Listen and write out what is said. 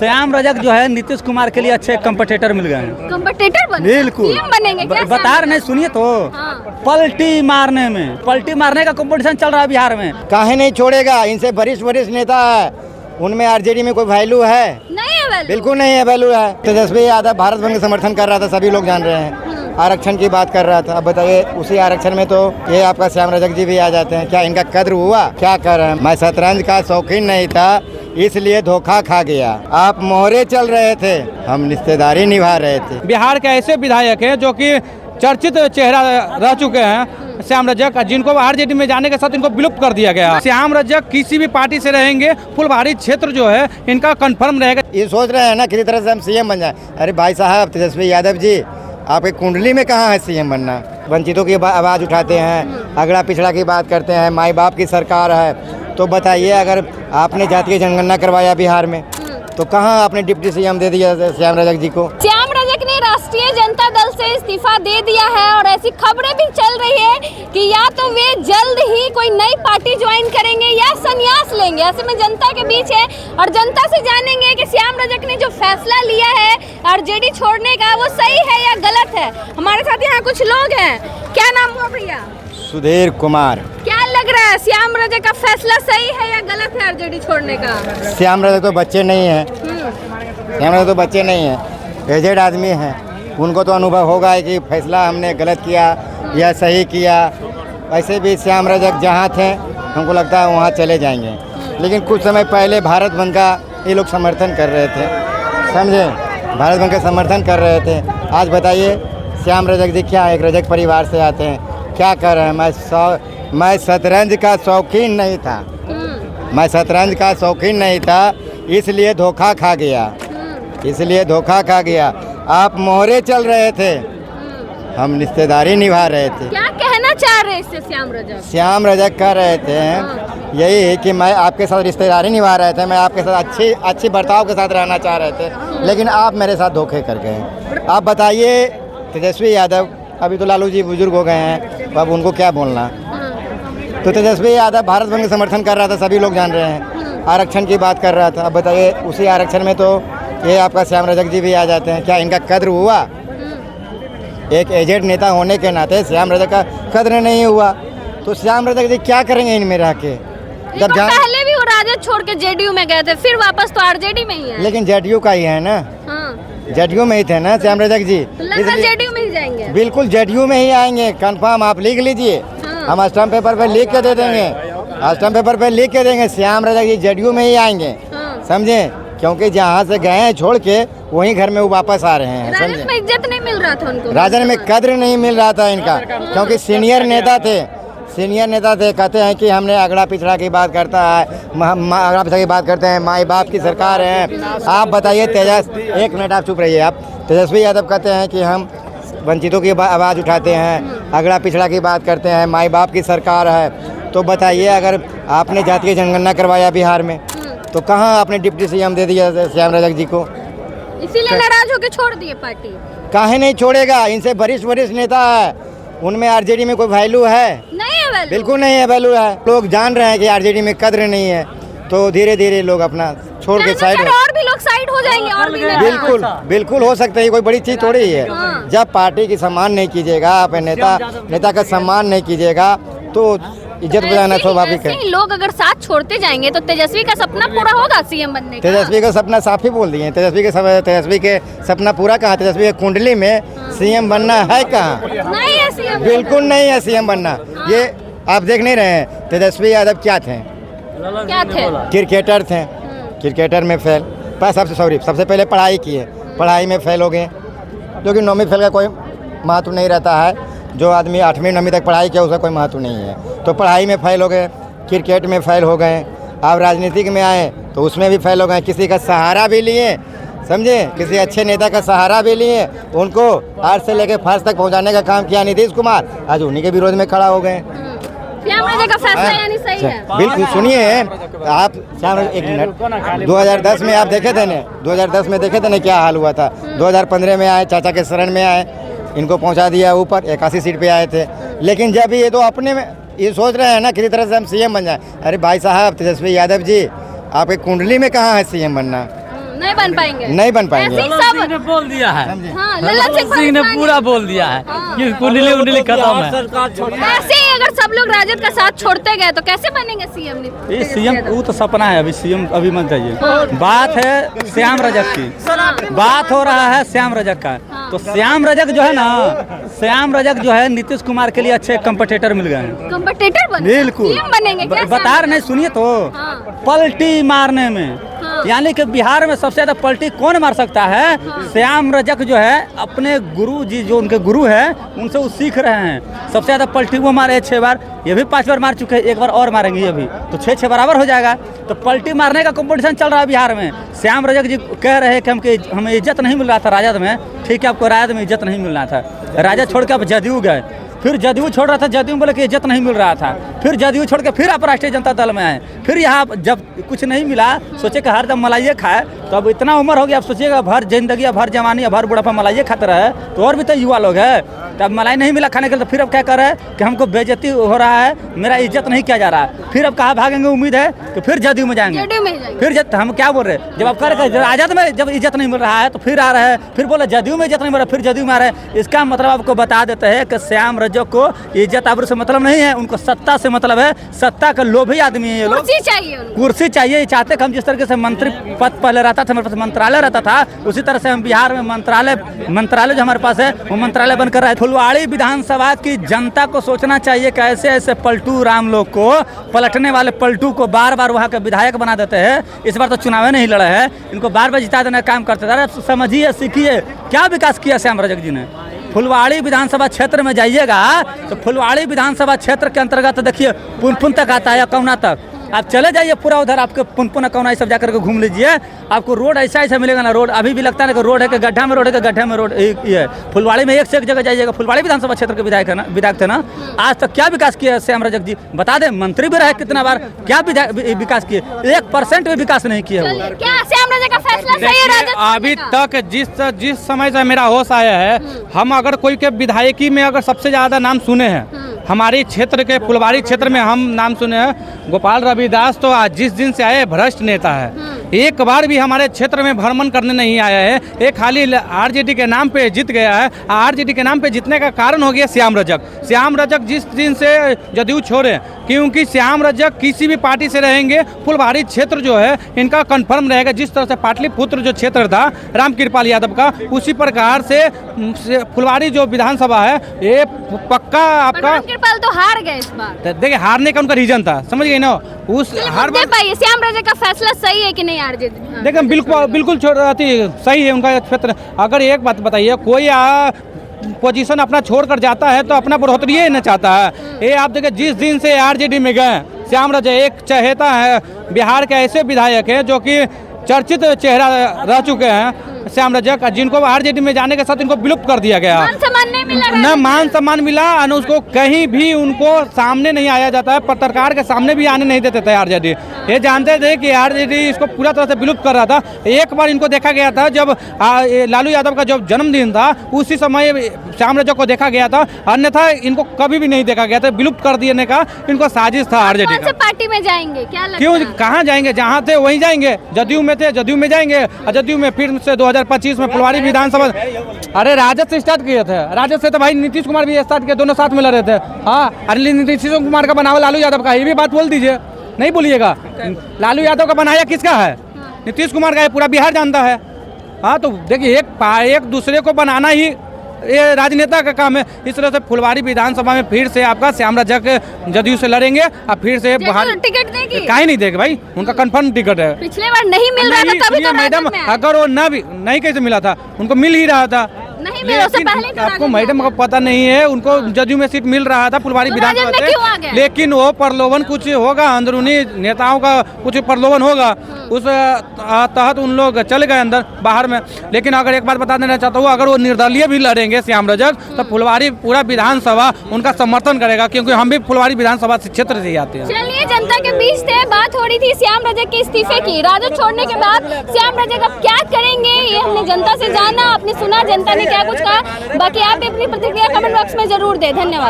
श्याम रजक जो है नीतीश कुमार के लिए अच्छे कम्पिटिटर मिल गए हैं। कम्पिटिटर बने? बिल्कुल सीएम बनेंगे क्या? बता रहे नहीं, सुनिए तो। हाँ। पलटी मारने का कंपटीशन चल रहा है बिहार में। काहे नहीं छोड़ेगा, इनसे वरिष्ठ नेता है, उनमें आरजेडी में कोई वैल्यू है? नहीं है वैल्यू। बिल्कुल नहीं है वैल्यू है। तेजस्वी यादव भारत बंद का समर्थन कर रहा था, सभी लोग जान रहे हैं। आरक्षण की बात कर रहा था। अब बताइए, उसी आरक्षण में तो ये आपका श्याम रजक जी भी आ जाते हैं। क्या इनका कद्र हुआ? क्या कर रहे हैं? मैं शतरंज का शौकीन नहीं था, इसलिए धोखा खा गया। आप मोहरे चल रहे थे, हम रिश्तेदारी निभा रहे थे। बिहार के ऐसे विधायक हैं जो कि चर्चित चेहरा रह चुके हैं, श्याम रजक, जिनको आरजेडी में जाने के साथ इनको विलुप्त कर दिया गया। श्याम रजक किसी भी पार्टी से रहेंगे, फुलबाड़ी क्षेत्र जो है इनका कंफर्म रहेगा। ये सोच रहे हैं ना किसी तरह से हम सीएम बन जाए। अरे भाई साहब, तेजस्वी यादव जी, आपके कुंडली में कहाँ है सीएम बनना? वंचितों की आवाज़ उठाते हैं, अगड़ा पिछड़ा की बात करते हैं, माई बाप की सरकार है। तो बताइए, अगर आपने जातीय जनगणना करवाया बिहार में, तो कहाँ आपने डिप्टी सीएम दे दिया श्याम रजक जी को? श्याम रजक ने राष्ट्रीय जनता दल से इस्तीफा दे दिया है और ऐसी खबरें भी चल रही है कि या तो वे जल्द ही कोई नई पार्टी ज्वाइन करेंगे या संन्यास लेंगे। ऐसे में जनता के बीच है और जनता से जानेंगे कि श्याम रजक ने जो फैसला लिया है आरजेडी छोड़ने का, वो सही है या गलत है। हमारे साथ यहाँ कुछ लोग हैं। क्या नाम हुआ भैया? सुधीर कुमार। क्या लग रहा है, श्याम रजक का फैसला सही है या गलत है आरजेडी छोड़ने का? श्याम रजक तो बच्चे नहीं है, श्याम रजक तो बच्चे नहीं है, एजेड आदमी हैं। उनको तो अनुभव होगा है कि फैसला हमने गलत किया या सही किया। वैसे भी श्याम रजक जहाँ थे, हमको लगता है वहाँ चले जाएंगे। लेकिन कुछ समय पहले भारत बंद का ये लोग समर्थन कर रहे थे, समझे? भारत बंद का समर्थन कर रहे थे। आज बताइए, श्याम रजक जी क्या एक रजक परिवार से आते हैं, क्या कर रहे हैं? मैं शतरंज का शौकीन नहीं था, मैं शतरंज का शौकीन नहीं था, इसलिए धोखा खा गया, इसलिए धोखा खा गया। आप मोहरे चल रहे थे, हम रिश्तेदारी निभा रहे थे। क्या कहना चाह रहे इससे श्याम रजक? श्याम रजक कह रहे थे यही है कि मैं आपके साथ रिश्तेदारी निभा रहे थे, मैं आपके साथ अच्छी बर्ताव के साथ रहना चाह रहे थे, लेकिन आप मेरे साथ धोखे कर गए। आप बताइए, तेजस्वी यादव, अभी तो लालू जी बुजुर्ग हो गए हैं, तो अब उनको क्या बोलना? तो तेजस्वी यादव भारत बंद का समर्थन कर रहा था, सभी लोग जान रहे हैं। आरक्षण की बात कर रहा था। अब बताइए, उसी आरक्षण में तो ये आपका श्याम रजक जी भी आ जाते हैं। क्या इनका कद्र हुआ? एक एजेड नेता होने के नाते श्याम रजक का कद्र नहीं हुआ, तो श्याम रजक जी क्या करेंगे इनमें रह के? जब पहले भी वो राजद छोड़ के जेडीयू में गए थे, फिर वापस तो आरजेडी में ही है। लेकिन जेडीयू का ही है ना, जेडीयू में ही थे ना श्याम रजक जी, तो जेडीयू में ही जाएंगे। बिल्कुल जेडीयू में ही आएंगे, कंफर्म। आप लिख लीजिए, हम स्टैम्प पेपर पे लिख के दे देंगे, स्टैम्प पेपर पे लिख के देंगे, श्याम रजक जी जेडीयू में ही आएंगे, समझे? क्योंकि जहाँ से गए हैं छोड़ के, वहीं घर में वो वापस आ रहे हैं, समझे? राजद में इज्जत नहीं मिल रहा था उनको, राजद में कद्र नहीं मिल रहा था इनका, क्योंकि सीनियर नेता थे, सीनियर नेता थे। कहते हैं कि हमने अगड़ा पिछड़ा की बात करता है, अगड़ा पिछड़ा की बात करते हैं, माई बाप की सरकार है। आप बताइए, एक मिनट आप चुप रहिए। आप तेजस्वी यादव कहते हैं कि हम वंचितों की आवाज़ उठाते हैं, अगड़ा पिछड़ा की बात करते हैं, माई बाप की सरकार है। तो बताइए, अगर आपने जातीय जनगणना करवाया बिहार में, तो कहाँ आपने डिप्टी सीएम दे दिया श्याम रजक जी को? इसीलिए नाराज होकर छोड़ दिए पार्टी। काहे नहीं छोड़ेगा, इनसे वरिष्ठ नेता है, उनमें आरजेडी में कोई वैल्यू है? नहीं है वैल्यू। बिल्कुल नहीं है वैल्यू है। लोग जान रहे हैं कि आरजेडी में कद्र नहीं है, तो धीरे धीरे लोग अपना छोड़ के साइड, और भी लोग साइड हो जाएंगे, और भी बिल्कुल हो सकता है। कोई बड़ी चीज थोड़ी है। जब पार्टी की सम्मान नहीं कीजिएगा, आप नेता का सम्मान नहीं कीजिएगा, तो इज्जत बजाना स्वाभाविक है। लोग अगर साथ छोड़ते जाएंगे तो तेजस्वी का सपना पूरा होगा सीएम बनने का? तेजस्वी का सपना साफ ही बोल दिए। तेजस्वी के सपना पूरा कहाँ? तेजस्वी के कुंडली में सीएम बनना है कहाँ? नहीं है सीएम, बिल्कुल नहीं है सीएम बनना। ये आप देख नहीं रहे हैं, तेजस्वी यादव क्या थे? क्रिकेटर थे, क्रिकेटर में फेल। सबसे पहले पढ़ाई की है, पढ़ाई में फेल हो गए, क्योंकि 9वीं फेल का कोई महत्व नहीं रहता है। जो आदमी 8वीं 9वीं तक पढ़ाई किया, उसका कोई महत्व नहीं है। तो पढ़ाई में फेल हो गए, क्रिकेट में फेल हो गए, आप राजनीतिक में आए तो उसमें भी फेल हो गए। किसी का सहारा भी लिए, समझे? किसी अच्छे नेता का सहारा भी लिए, उनको आर्ट से लेकर फर्स्ट तक पहुंचाने का काम किया नीतीश कुमार, आज उन्हीं के विरोध में खड़ा हो गए। श्याम रजक का फैसला यानी सही है? बिल्कुल। सुनिए आप, एक मिनट, 2010 में आप देखे थे ना, 2010 में देखे थे ना क्या हाल हुआ था। 2015 में आए, चाचा के शरण में आए, इनको पहुंचा दिया ऊपर, 81 सीट पे आए थे। लेकिन जब ये तो अपने में ये सोच रहे हैं ना किसी तरह से हम सीएम बन जाए। अरे भाई साहब, तेजस्वी यादव जी, आपके कुंडली में कहाँ है सीएम बनना? नहीं बन पाएंगे। नहीं बन पाएंगे। ऐसे ही सब ने बोल दिया है, हाँ, लल्लन सिंह ने पूरा बोल दिया है कि कुंडली उंडली खत्म है। ऐसे ही अगर सब लोग राजद का साथ छोड़ते गए तो कैसे बनेंगे सीएम? ये सीएम वो तो सपना है, अभी सीएम अभी मत जाइए। बात है श्याम रजक की, बात हो रहा है श्याम रजक का। तो श्याम रजक जो है ना, श्याम रजक जो है नीतीश कुमार के लिए अच्छे कंपटीटर मिल गए हैं। कंपटीटर बने, बिल्कुल सीएम बनेंगे क्या? बता रहे नहीं, सुनिए तो। हाँ। पलटी मारने में, यानी कि बिहार में सबसे ज्यादा पलटी कौन मार सकता है? श्याम रजक जो है अपने गुरु जी, जो उनके गुरु है, उनसे वो सीख रहे हैं। सबसे ज्यादा पलटी वो मारे 6 बार, ये भी 5 बार मार चुके हैं, 1 बार और मारेंगे ये भी, तो 6-6 बराबर हो जाएगा। तो पलटी मारने का कंपटीशन चल रहा है बिहार में। श्याम रजक जी कह रहे हैं कि हमें इज्जत नहीं मिल रहा था राजद में। ठीक है, आपको राजद में इज्जत नहीं मिल रहा था, राजद छोड़ के आप जदयू गए, फिर जदयू छोड़ रहा था, जदयू बोले कि इज्जत नहीं मिल रहा था, फिर जदयू छोड़ के फिर आप राष्ट्रीय जनता दल में आए, फिर यहाँ जब कुछ नहीं मिला सोचे कि हर दम मलाइए खाए, तो अब इतना उम्र हो गया, अब सोचिएगा भर जिंदगी, भर जवानी, भर बुढ़ापा मलाइए खाते रहे, तो और भी तो युवा लोग है। तो अब मलाई नहीं मिला खाने के लिए, तो फिर अब क्या कर रहे हैं कि हमको बेइज्जती हो रहा है, मेरा इज्जत नहीं किया जा रहा है। फिर अब कहाँ भागेंगे? उम्मीद है कि फिर जदयू में जाएंगे, फिर हम क्या बोल रहे हैं, जब आप कर राजद में जब इज्जत नहीं मिल रहा है तो फिर आ रहे हैं, फिर बोले जदयू में इज्जत नहीं मिल रहा, फिर जदयू में आ रहे हैं। इसका मतलब आपको बता देते हैं कि श्याम रजक को इज्जत आबरू से मतलब नहीं है, उनको सत्ता से मतलब है। सत्ता का लोभी आदमी है ये लोग, कुर्सी चाहिए उनको। कुर्सी चाहिए। चाहते कि हम जिस तरीके से मंत्री पद पहले रहता था, हमारे पास मंत्रालय रहता था, उसी तरह से हम बिहार में मंत्रालय जो हमारे पास है वो मंत्रालय बनकर रहा है। फुलवाड़ी विधानसभा की जनता को सोचना चाहिए कि ऐसे ऐसे पलटू राम लोग को, पलटने वाले पलटू को बार बार वहाँ के विधायक बना देते हैं। इस बार तो चुनाव नहीं लड़े हैं, इनको बार बार जिता देने का काम करते थे। समझिए, सीखिए क्या विकास किया श्याम रजक जी ने। फुलवाड़ी विधानसभा क्षेत्र में जाइएगा तो फुलवाड़ी विधानसभा क्षेत्र के अंतर्गत देखिए पुनपुन तक आता है, अकौना तक। आप चले जाइए पूरा उधर, आपके पुनपुन अकौना ये सब जाकर के घूम लीजिए, आपको रोड ऐसा ऐसा मिलेगा ना। रोड अभी भी लगता है कि रोड है कि गड्ढा में रोड है कि गड्ढे में रोड ये है। फुलवाड़ी में एक से एक जगह जाइएगा। फुलवाड़ी विधानसभा क्षेत्र के विधायक थे ना, आज तक क्या विकास किया श्याम रजक जी? बता दें, मंत्री भी रहे कितना बार, क्या विकास किए? 1% भी विकास नहीं किया। क्या श्याम रजक का फैसला सही है राजद? अभी तक जिस समय से मेरा होश आया है, हम अगर कोई के विधायकी में अगर सबसे ज्यादा नाम सुने हैं हमारे क्षेत्र के फुलवाड़ी क्षेत्र में, हम नाम सुने हैं गोपाल रविदास। तो आज जिस दिन से आए भ्रष्ट नेता है, एक बार भी हमारे क्षेत्र में भ्रमण करने नहीं आया है। एक खाली आरजेडी के नाम पे जीत गया है। आरजेडी के नाम पे जीतने का कारण हो गया श्याम रजक। श्याम रजक जिस दिन से जदयू छोड़े, क्योंकि श्याम रजक किसी भी पार्टी से रहेंगे, फुलवाड़ी क्षेत्र जो है इनका कंफर्म रहेगा। जिस तरह से पाटलिपुत्र जो क्षेत्र था रामकृपाल यादव का, उसी प्रकार से फुलवाड़ी जो विधानसभा है ये पक्का आपका। रामकृपाल तो हार गए इस बार। देखिए, हारने का उनका रीजन था, समझ गए ना। उस हर बार श्याम रजक का फैसला सही है कि नहीं आरजेडी? देखिए, बिल्कुल सही है उनका क्षेत्र। अगर एक बात बताइए, कोई पोजीशन अपना छोड़कर जाता है तो अपना बढ़ोतरी ही न चाहता है। ये आप देखिए, जिस दिन से आरजेडी में गए श्याम रजक, एक चहेता है बिहार के ऐसे विधायक हैं जो कि चर्चित चेहरा रह चुके हैं श्याम रजक, जिनको आरजेडी में जाने के साथ इनको विलुप्त कर दिया गया। मान सम्मान नहीं मिला, न मान सम्मान मिला, न उसको कहीं भी उनको सामने नहीं आया जाता है, पत्रकार के सामने भी आने नहीं देते थे आरजेडी। ये जानते थे कि आरजेडी इसको पूरा तरह से विलुप्त कर रहा था। एक बार इनको देखा गया था जब लालू यादव का जब जन्मदिन था, उसी समय श्याम रजक को देखा गया था, अन्यथा इनको कभी भी नहीं देखा गया था। विलुप्त कर देने का इनको साजिश था आरजेडी का। पार्टी में जाएंगे क्या लगता क्यों, है? कहाँ जाएंगे? जहाँ थे वहीं जाएंगे। जदयू में थे, जदयू में जाएंगे, और जदयू में फिर से 2025 में फुलवाड़ी विधानसभा। अरे राजद से स्टार्ट किए थे, राजद से तो भाई नीतीश कुमार भी स्टार्ट किए, दोनों साथ में लड़ रहे थे। हाँ, अरे नीतीश कुमार का बनावा लालू यादव का, ये भी बात बोल दीजिए, नहीं बोलिएगा। लालू यादव का बनाया किसका है? नीतीश कुमार का है, पूरा बिहार जानता है। हाँ, तो देखिए, एक दूसरे को बनाना ही ये राजनेता का काम है। इस तरह से फुलवाड़ी विधानसभा में फिर से आपका श्याम रजक जदयू से लड़ेंगे और फिर से बाहर टिकट देगी। काहे नहीं देगा भाई, उनका कंफर्म टिकट है। पिछले बार नहीं मिल रहा था तभी तो मैडम, अगर वो नहीं कैसे मिला था, उनको मिल ही रहा था। नहीं मिला, उससे पहले तो आपको मैडम को पता नहीं है, उनको जदयू में सीट मिल रहा था फुलवाड़ी विधानसभा से, लेकिन वो प्रलोभन कुछ होगा, अंदरूनी नेताओं का कुछ प्रलोभन होगा, उस तहत उन लोग चले गए अंदर बाहर में। लेकिन अगर एक बात बता देना चाहता हूँ, अगर वो निर्दलीय भी लड़ेंगे श्याम रजक, तो फुलवाड़ी पूरा विधानसभा उनका समर्थन करेगा, क्योंकि हम भी फुलवाड़ी विधानसभा क्षेत्र से ही आते हैं। चलिए, जनता के बीच थे, बात हो रही थी श्याम रजक के इस्तीफे की। राजद छोड़ने के बाद श्याम रजक अब क्या करेंगे, ये हमने जनता से जाना, आपने सुना जनता ने क्या कुछ कहा। बाकी आप भी अपनी प्रतिक्रिया कमेंट बॉक्स में जरूर दें। धन्यवाद।